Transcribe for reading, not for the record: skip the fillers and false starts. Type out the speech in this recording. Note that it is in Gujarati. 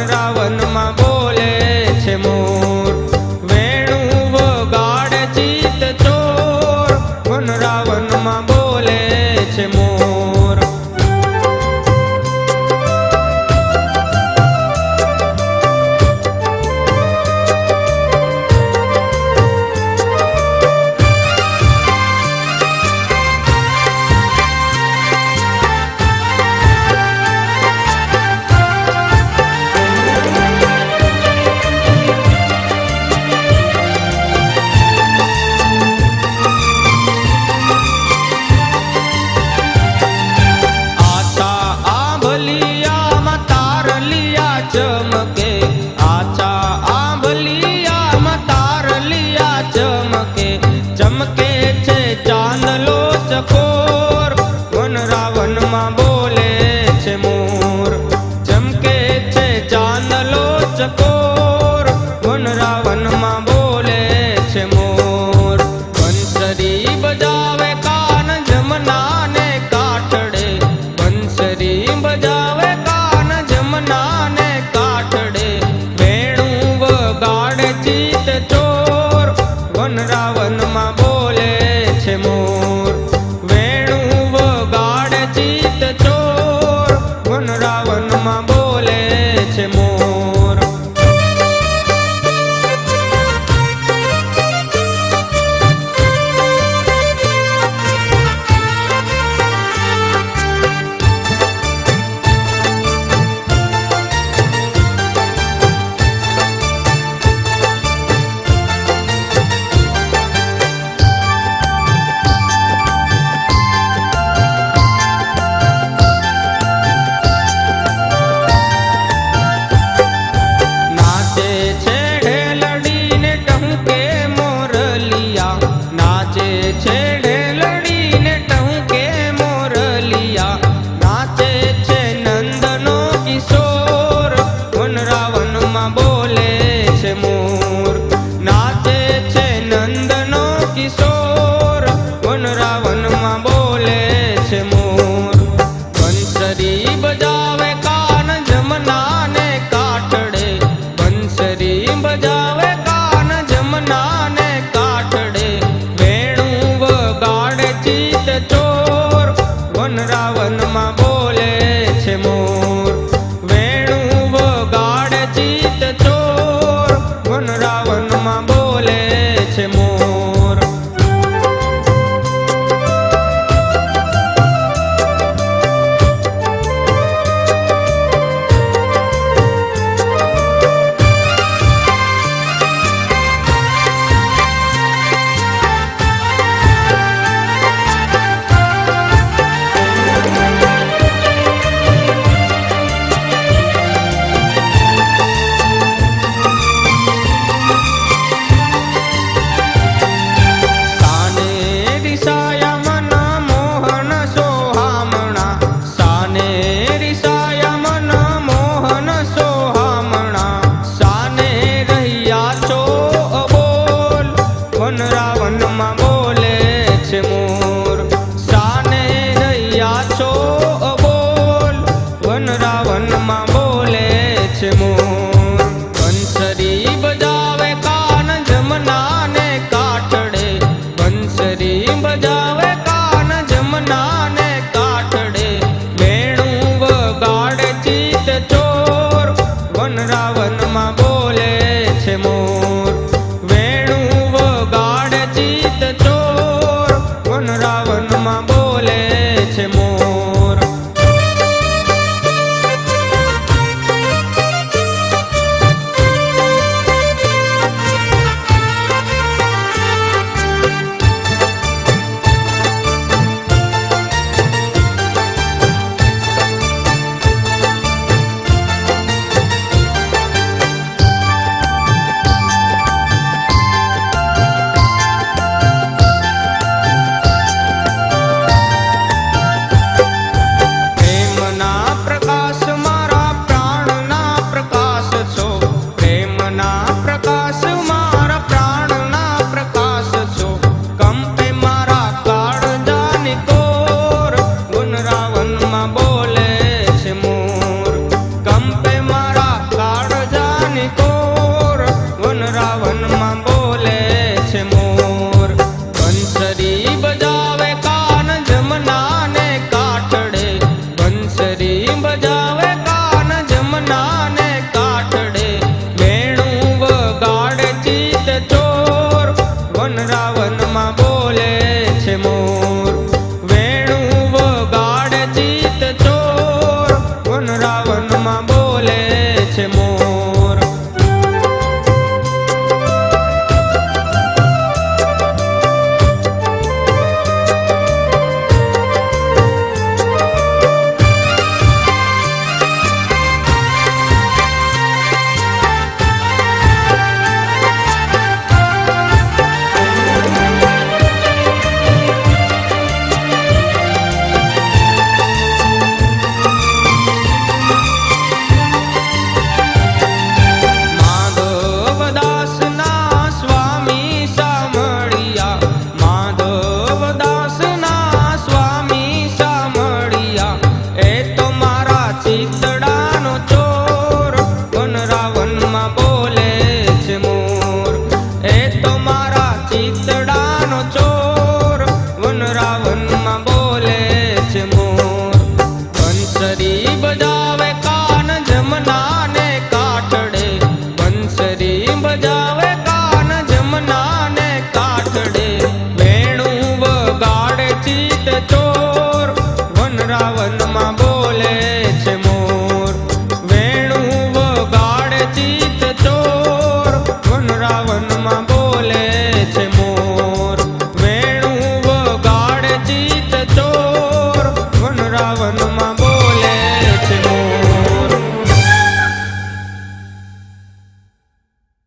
વનરાવનમાં બોલે છે મોર, વેણું વગાડે ચિત ચોર, વનરાવનમાં બોલે છે મોર. चमके आचा आंबलियाમાં તારલિયા ચમકે, ચમકે છે ચાંદલો ચકોર, વનરાવનમાં બોલે છે મોર, ચમકે છે ચાંદલો ચકોર, વનરાવનમાં બોલે છે મોર. બંસરી બજાવે કાન જમનાને કાઠડે, બંસરી બજાવે કાન જમનાને કાઠડે, વેણું વગાડે ચિત ચોર, વનરાવનમાં બોલે છે મોર, વેણું વગાડે ચિત ચોર, વનરાવનમાં બોલે છે મોર. છેડે લડીને ટહુકે મોરલિયા, નાચે છે નંદનો કિશોર, વનરાવનમાં બોલે છે મોર, નાચે છે નંદનો કિશોર, વનરાવનમાં બોલે છે મોર. બંસરી બજાવે કાન જમનાને કાઠડે, બંસરી બજાવે કાન જમનાને કાઠડે, ચિત ચોર, વનરાવનમાં બોલે છે મોર, વેણું વગાડે ચિત ચોર, વનરાવનમાં બોલે છે મોર. વનરાવનમાં બોલે છે મોર, સાને રહ્યા છો બોલ, વનરાવનમાં બોલે છે મોર. બંસરી બજાવે કાન જમનાને કાઠડે, બંસરી બજાવે કાન જમનાને કાઠડે, વેણું વગાડે ચિત ચોર, વનરાવન